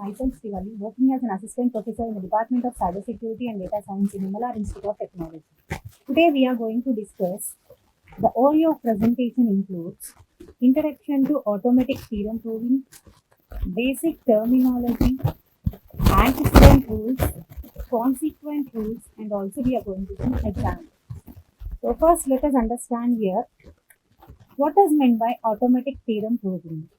myself Srivali, working as an assistant professor in the Department of Cybersecurity and Data Science in Himalayan Institute of Technology. Today we are going to discuss the overview of presentation includes introduction to automatic theorem proving, basic terminology, antecedent rules, consequent rules, and also we are going to do examples. So first let us understand here what is meant by automatic theorem proving.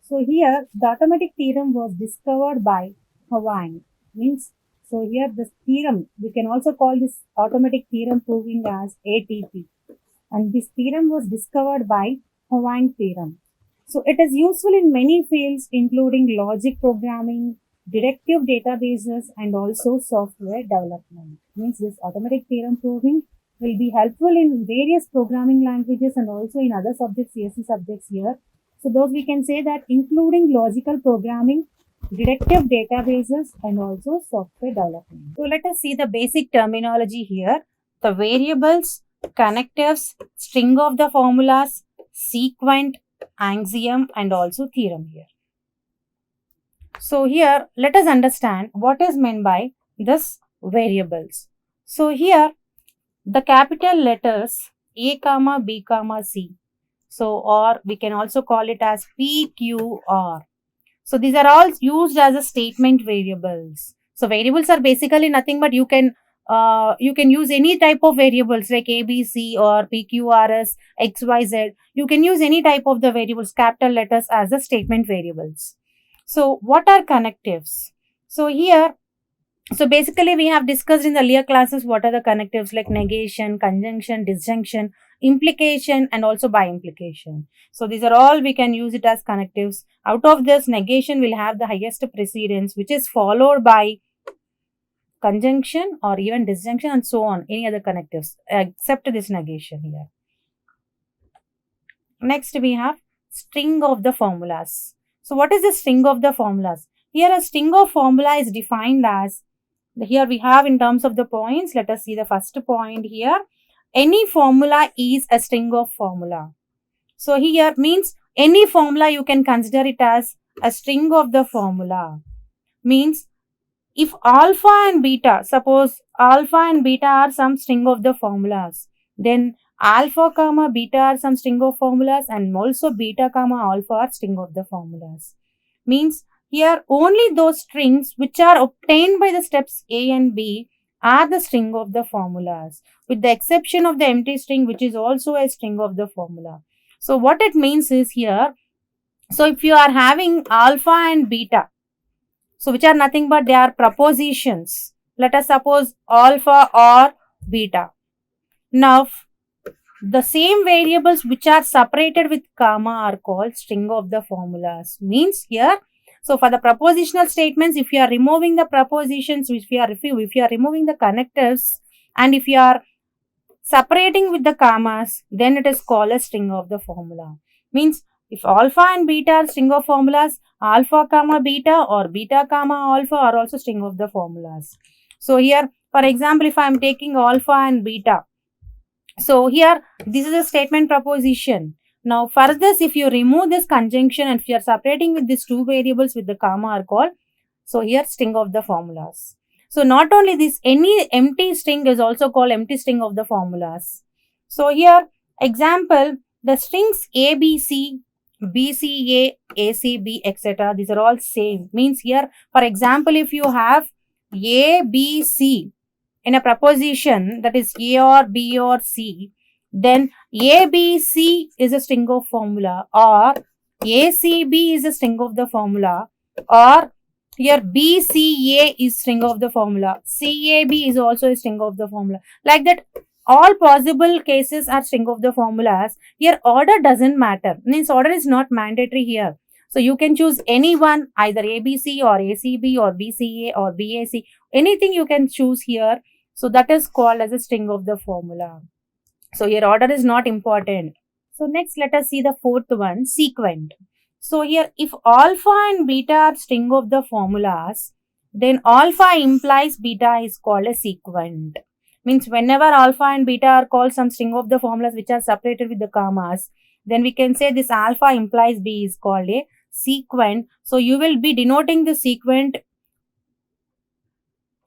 So here the automatic theorem was discovered by Hawaiian. Means so here this theorem we can also call this automatic theorem proving as ATP, and this theorem was discovered by Hawaiian theorem. So it is useful in many fields including logic programming, detective databases, and also software development. Means this automatic theorem proving will be helpful in various programming languages and also in other subjects, CSE subjects here. So those we can say that including logical programming, detective databases, and also software development. So let us see the basic terminology here. The variables, connectives, string of the formulas, sequent, axiom, and also theorem here. So here let us understand what is meant by this variables. So here the capital letters A comma B comma C. So or we can also call it as P, Q, R. So these are all used as a statement variables. So variables are basically nothing but you can use any type of variables like A, B, C or P, Q, R, S, X, Y, Z. You can use any type of the variables, capital letters as the statement variables. So what are connectives? So here, so basically we have discussed in the earlier classes what are the connectives like negation, conjunction, disjunction, implication, and also by implication. So these are all we can use it as connectives. Out of this, negation will have the highest precedence, which is followed by conjunction or even disjunction and so on, any other connectives except this negation here. Next we have string of the formulas. So what is the string of the formulas? Here a string of formula is defined as, here we have in terms of the points, let us see the first point here. Any formula is a string of formula. So here means any formula you can consider it as a string of the formula. Means if alpha and beta, suppose alpha and beta are some string of the formulas, then alpha comma beta are some string of formulas and also beta comma alpha are string of the formulas. Means here only those strings which are obtained by the steps A and B are the string of the formulas, with the exception of the empty string which is also a string of the formula. So what it means is here, so if you are having alpha and beta, so which are nothing but they are propositions. Let us suppose alpha or beta. Now the same variables which are separated with comma are called string of the formulas. Means here, so for the propositional statements, if you are removing the propositions, if you are removing the connectives, and if you are separating with the commas, then it is called a string of the formula. Means if alpha and beta are string of formulas, alpha comma beta or beta comma alpha are also string of the formulas. So here, for example, if I am taking alpha and beta, so here this is a statement proposition. Now for this, if you remove this conjunction and if you are separating with these two variables with the comma are called, so here string of the formulas. So not only this, any empty string is also called empty string of the formulas. So here example, the strings ABC, BCA, ACB, etc. These are all same. Means here, for example, if you have ABC in a proposition, that is A or B or C, then ABC is a string of formula, or ACB is a string of the formula, or here BCA is string of the formula, CAB is also a string of the formula. Like that, all possible cases are string of the formulas. Here order doesn't matter. Means order is not mandatory here. So you can choose any one, either ABC or ACB or BCA or BAC. Anything you can choose here. So that is called as a string of the formula. So here order is not important. So next let us see the fourth one, sequent. So here if alpha and beta are string of the formulas, then alpha implies beta is called a sequent. Means whenever alpha and beta are called some string of the formulas which are separated with the commas, then we can say this alpha implies B is called a sequent. So you will be denoting the sequent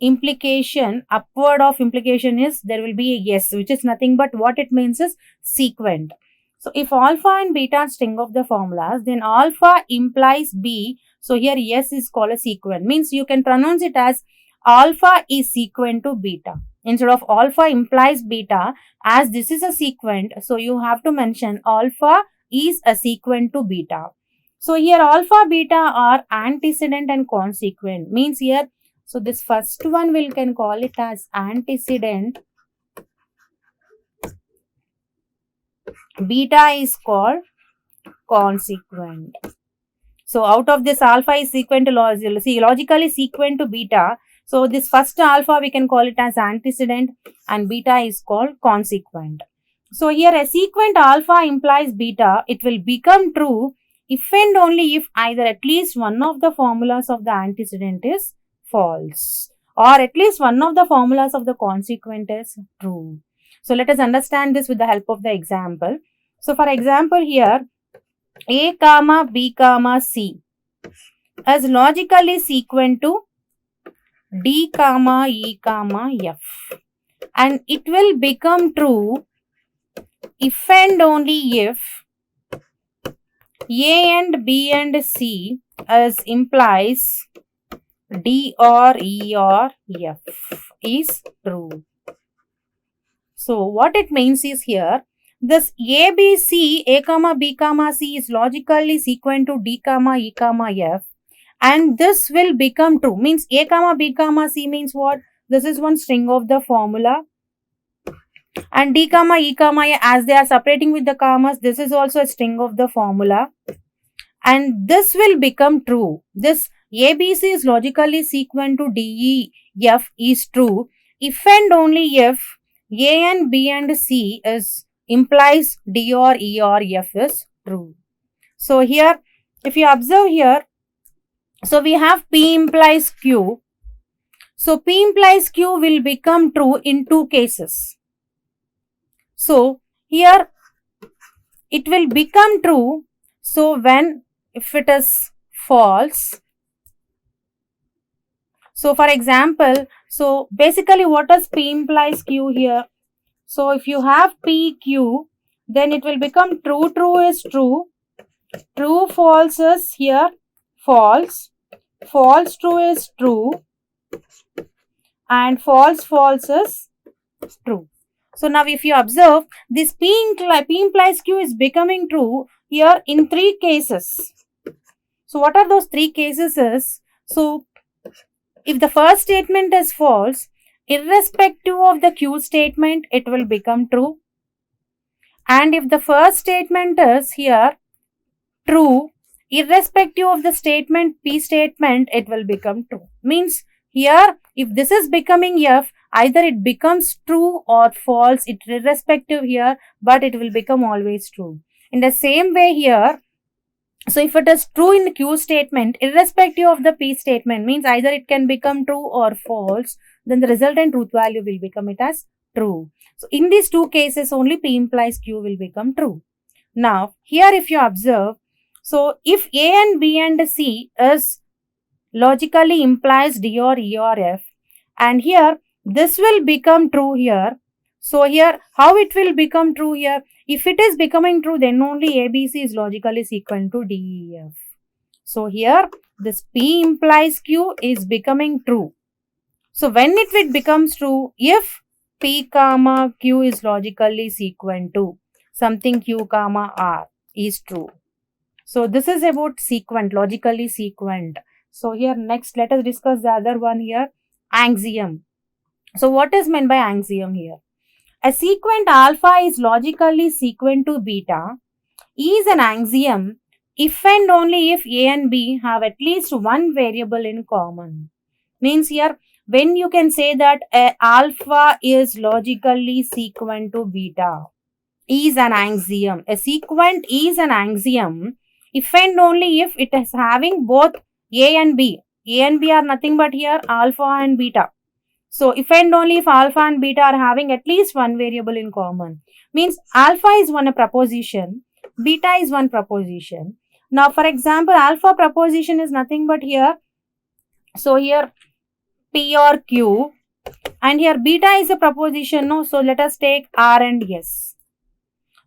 implication. Upward of implication is there will be a yes, which is nothing but what it means is sequent. So if alpha and beta are string of the formulas, then alpha implies B. So here yes is called a sequent. Means you can pronounce it as alpha is sequent to beta. Instead of alpha implies beta, as this is a sequent, so you have to mention alpha is a sequent to beta. So here alpha, beta are antecedent and consequent. Means here, so this first one we can call it as antecedent. Beta is called consequent. So out of this, alpha is sequent to logically sequent to beta. So this first alpha we can call it as antecedent and beta is called consequent. So here a sequent alpha implies beta. It will become true if and only if either at least one of the formulas of the antecedent is false or at least one of the formulas of the consequent is true. So let us understand this with the help of the example. So for example here, A comma B comma C is logically sequent to D comma E comma F, and it will become true if and only if A and B and C as implies D or E or F is true. So what it means is here, this ABC, A comma B comma C is logically sequent to D comma E comma F, and this will become true. Means A comma B comma C means what? This is one string of the formula, and D comma E comma A, as they are separating with the commas, this is also a string of the formula, and this will become true. This ABC is logically sequent to D, E, F is true if and only if A and B and C is implies D or E or F is true. So here, if you observe here, so we have P implies Q. So P implies Q will become true in two cases. So here it will become true. So when if it is false. So for example, so basically what does P implies Q here? So if you have PQ, then it will become true, true is true, true, false is here false, false, true is true, and false, false is true. So now if you observe, this P implies Q is becoming true here in three cases. So what are those three cases is, so if the first statement is false, irrespective of the Q statement, it will become true. And if the first statement is here true, irrespective of the statement P statement, it will become true. Means here, if this is becoming F, either it becomes true or false, it irrespective here, but it will become always true. In the same way here, so if it is true in the Q statement, irrespective of the P statement, means either it can become true or false, then the resultant truth value will become it as true. So in these two cases, only P implies Q will become true. Now, here if you observe, so if A and B and C is logically implies D or E or F, and here this will become true here. So here, how it will become true here? If it is becoming true, then only ABC is logically sequent to DEF. So here, this P implies Q is becoming true. So when it becomes true, if P comma Q is logically sequent to something Q comma R is true. So this is about sequent, logically sequent. So here next, let us discuss the other one here, axiom. So what is meant by axiom here? A sequent alpha is logically sequent to beta is an axiom if and only if A and B have at least one variable in common. Means here, when you can say that a alpha is logically sequent to beta is an axiom. A sequent is an axiom if and only if it is having both A and B. A and B are nothing but here alpha and beta. So if and only if alpha and beta are having at least one variable in common. Means alpha is one proposition, beta is one proposition, Now, for example, alpha proposition is nothing but here. So here P or Q, and here beta is a proposition, no? So let us take R and S.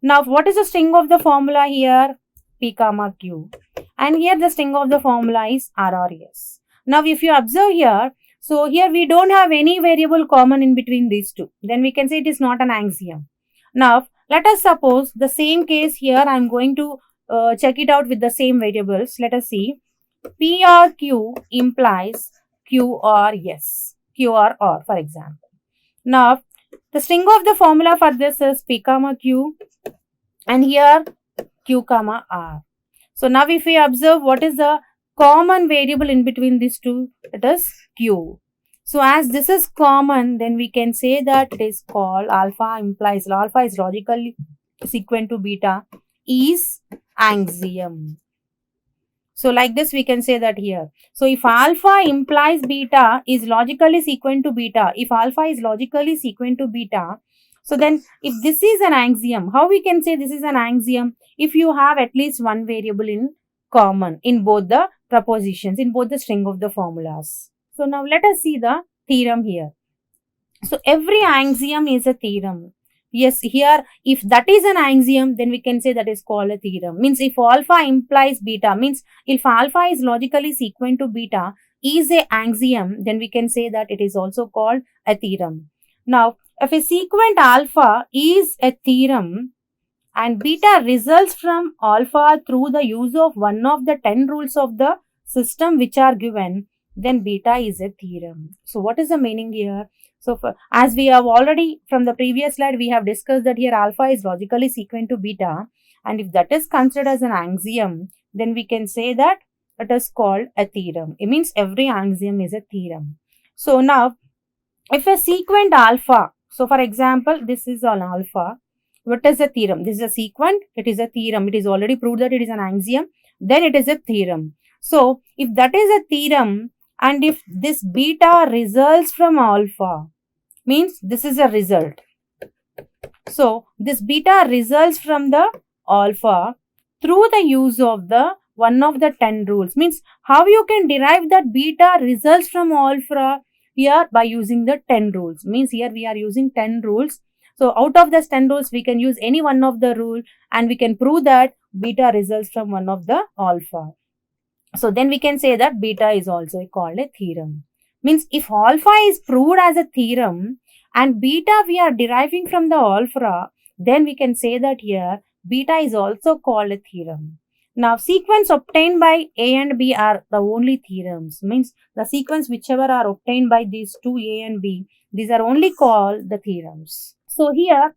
Now, what is the string of the formula here? P comma Q. And here the string of the formula is R or S. Now, if you observe here, so here we don't have any variable common in between these two. Then we can say it is not an axiom. Now, let us suppose the same case here. I am going to check it out with the same variables. Let us see. P or Q implies Q or S. Q or R, for example. Now, the string of the formula for this is P comma Q, and here Q comma R. So now if we observe what is the common variable in between these two, it is Q. So as this is common, then we can say that it is called alpha implies alpha is logically sequent to beta is axiom. So like this we can say that here. So if alpha implies beta is logically sequent to beta, if alpha is logically sequent to beta, so then if this is an axiom, how we can say this is an axiom? If you have at least one variable in common in both the propositions, in both the string of the formulas. So now let us see the theorem here. So every axiom is a theorem. Yes, here if that is an axiom, then we can say that is called a theorem. Means if alpha implies beta, means if alpha is logically sequent to beta is a axiom, then we can say that it is also called a theorem. Now, if a sequent alpha is a theorem and beta results from alpha through the use of one of the 10 rules of the system which are given, then beta is a theorem. So what is the meaning here? So as we have already from the previous slide, we have discussed that here alpha is logically sequent to beta, and if that is considered as an axiom, then we can say that it is called a theorem. It means every axiom is a theorem. So now if a sequent alpha, so for example, this is an alpha, what is a theorem? This is a sequent, it is a theorem. It is already proved that it is an axiom, then it is a theorem. So if that is a theorem, and if this beta results from alpha, means this is a result. So this beta results from the alpha through the use of the one of the 10 rules. Means how you can derive that beta results from alpha here by using the 10 rules. Means here we are using 10 rules. So out of these 10 rules, we can use any one of the rule and we can prove that beta results from one of the alpha. So then we can say that beta is also called a theorem. Means if alpha is proved as a theorem and beta we are deriving from the alpha, then we can say that here beta is also called a theorem. Now sequence obtained by A and B are the only theorems. Means the sequence whichever are obtained by these two A and B, these are only called the theorems. So here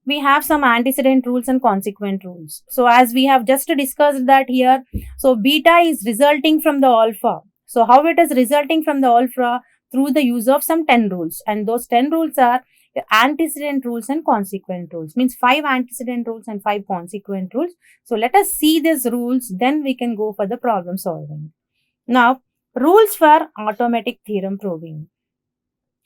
we have some antecedent rules and consequent rules. So as we have just discussed that here, so beta is resulting from the alpha. So how it is resulting from the alpha? Through the use of some 10 rules, and those 10 rules are the antecedent rules and consequent rules. Means 5 antecedent rules and 5 consequent rules. So let us see these rules, then we can go for the problem solving. Now, rules for automatic theorem proving.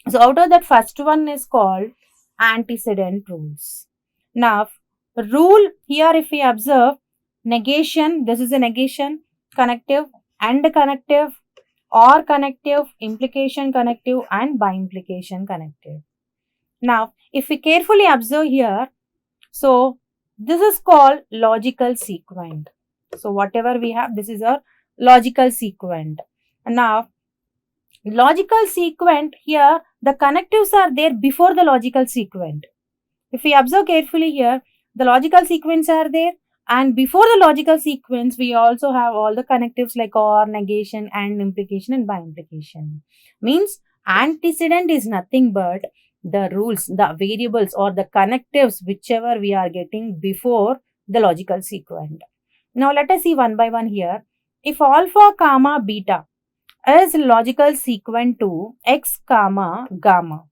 So out of that, first one is called antecedent rules. Now, rule here, if we observe negation, this is a negation, connective, and connective, or connective, implication connective, and by implication connective. Now, if we carefully observe here, so this is called logical sequent. So whatever we have, this is our logical sequent. Now, logical sequent here, the connectives are there before the logical sequent. If we observe carefully here, the logical sequence are there, and before the logical sequence, we also have all the connectives like or, negation, and implication, and by implication. Means antecedent is nothing but the rules, the variables, or the connectives whichever we are getting before the logical sequent. Now let us see one by one here. If alpha comma beta is logical sequent to x comma gamma,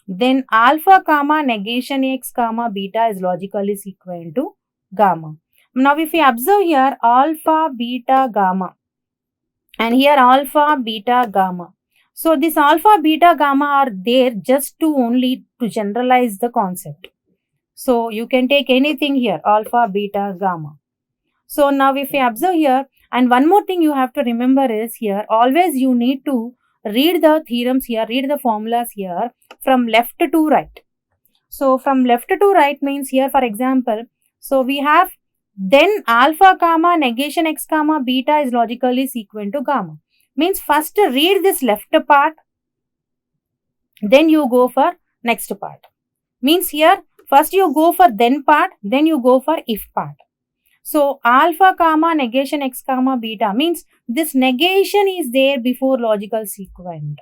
then alpha comma negation x comma beta is logically sequent to gamma. Now if we observe here alpha, beta, gamma, and here alpha, beta, gamma. So this alpha, beta, gamma are there just to only to generalize the concept. So you can take anything here, alpha, beta, gamma. So now if we observe here, and one more thing you have to remember is here, always you need to read the theorems here, read the formulas here from left to right. So from left to right means here, for example, so we have then alpha comma negation x comma beta is logically sequent to gamma. Means first read this left part, then you go for next part. Means here first you go for then part, then you go for if part. So alpha comma negation x comma beta means this negation is there before logical sequent.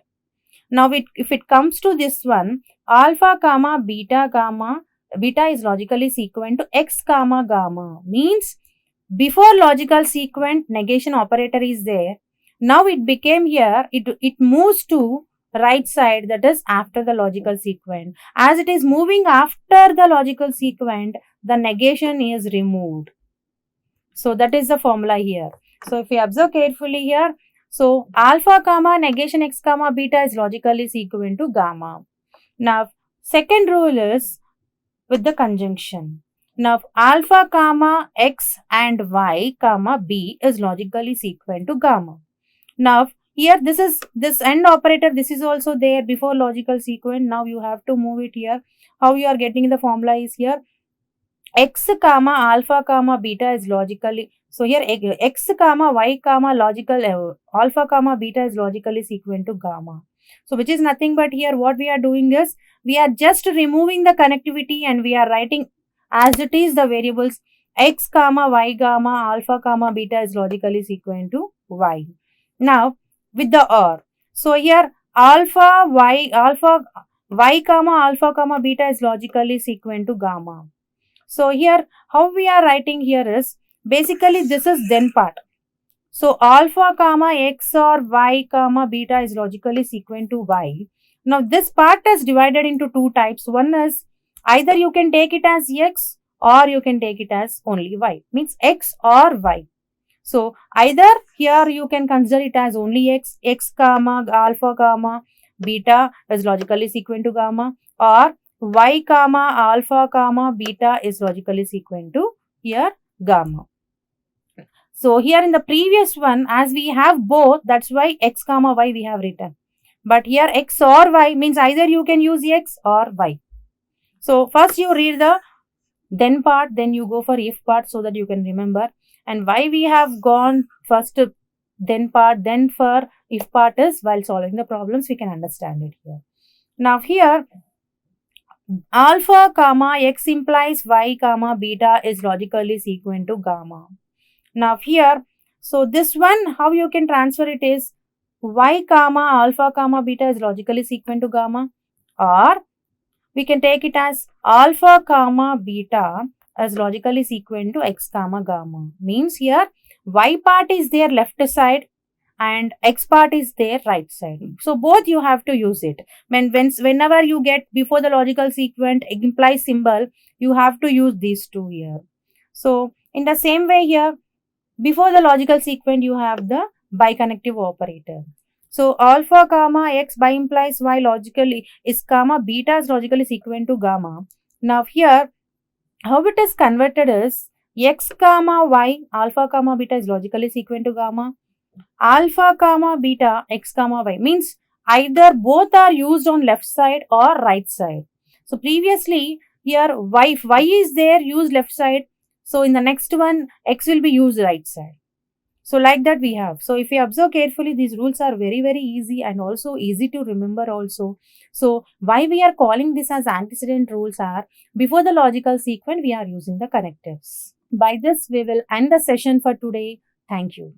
Now if it comes to this one, alpha comma beta is logically sequent to x comma gamma means before logical sequent negation operator is there. Now it became here, it moves to right side, that is after the logical sequent. As it is moving after the logical sequent, the negation is removed. So that is the formula here. So if we observe carefully here, so alpha comma negation x comma beta is logically sequent to gamma. Now second rule is with the conjunction. Now alpha comma x and y comma b is logically sequent to gamma. Now here this end operator, this is also there before logical sequent. Now you have to move it here. How you are getting the formula is here, x comma alpha comma beta is logically, so here x comma y comma logical alpha comma beta is logically sequent to gamma. So which is nothing but here what we are doing is we are just removing the connectivity and we are writing as it is the variables x comma y gamma alpha comma beta is logically sequent to y. Now with the or, so here alpha y comma alpha comma beta is logically sequent to gamma. So here how we are writing here is basically this is then part. So alpha comma x or y comma beta is logically sequent to y. Now this part is divided into two types. One is either you can take it as x or you can take it as only y, means x or y. So either here you can consider it as only x comma alpha comma beta is logically sequent to gamma, or y comma alpha comma beta is logically sequent to here gamma. So here in the previous one, as we have both, that's why x comma y we have written. But here x or y means either you can use x or y. So first you read the then part, then you go for if part so that you can remember. And why we have gone first then part, then for if part is while solving the problems, we can understand it here. Now here alpha comma x implies y comma beta is logically sequent to gamma. Now here, so this one how you can transfer it is y comma alpha comma beta is logically sequent to gamma, or we can take it as alpha comma beta as logically sequent to x comma gamma. Means here y part is there left side and x part is there right side. So both you have to use it. Whenever you get before the logical sequent implies symbol, you have to use these two here. So in the same way here, before the logical sequent you have the biconnective operator. So alpha comma x by implies y logically is comma beta is logically sequent to gamma. Now here how it is converted is x comma y alpha comma beta is logically sequent to gamma. Alpha comma beta x comma y means either both are used on left side or right side. So previously here if y is there, use left side. So in the next one x will be used right side. So like that we have. So if you observe carefully, these rules are very, very easy and also easy to remember also. So why we are calling this as antecedent rules are before the logical sequence we are using the connectives. By this we will end the session for today. Thank you.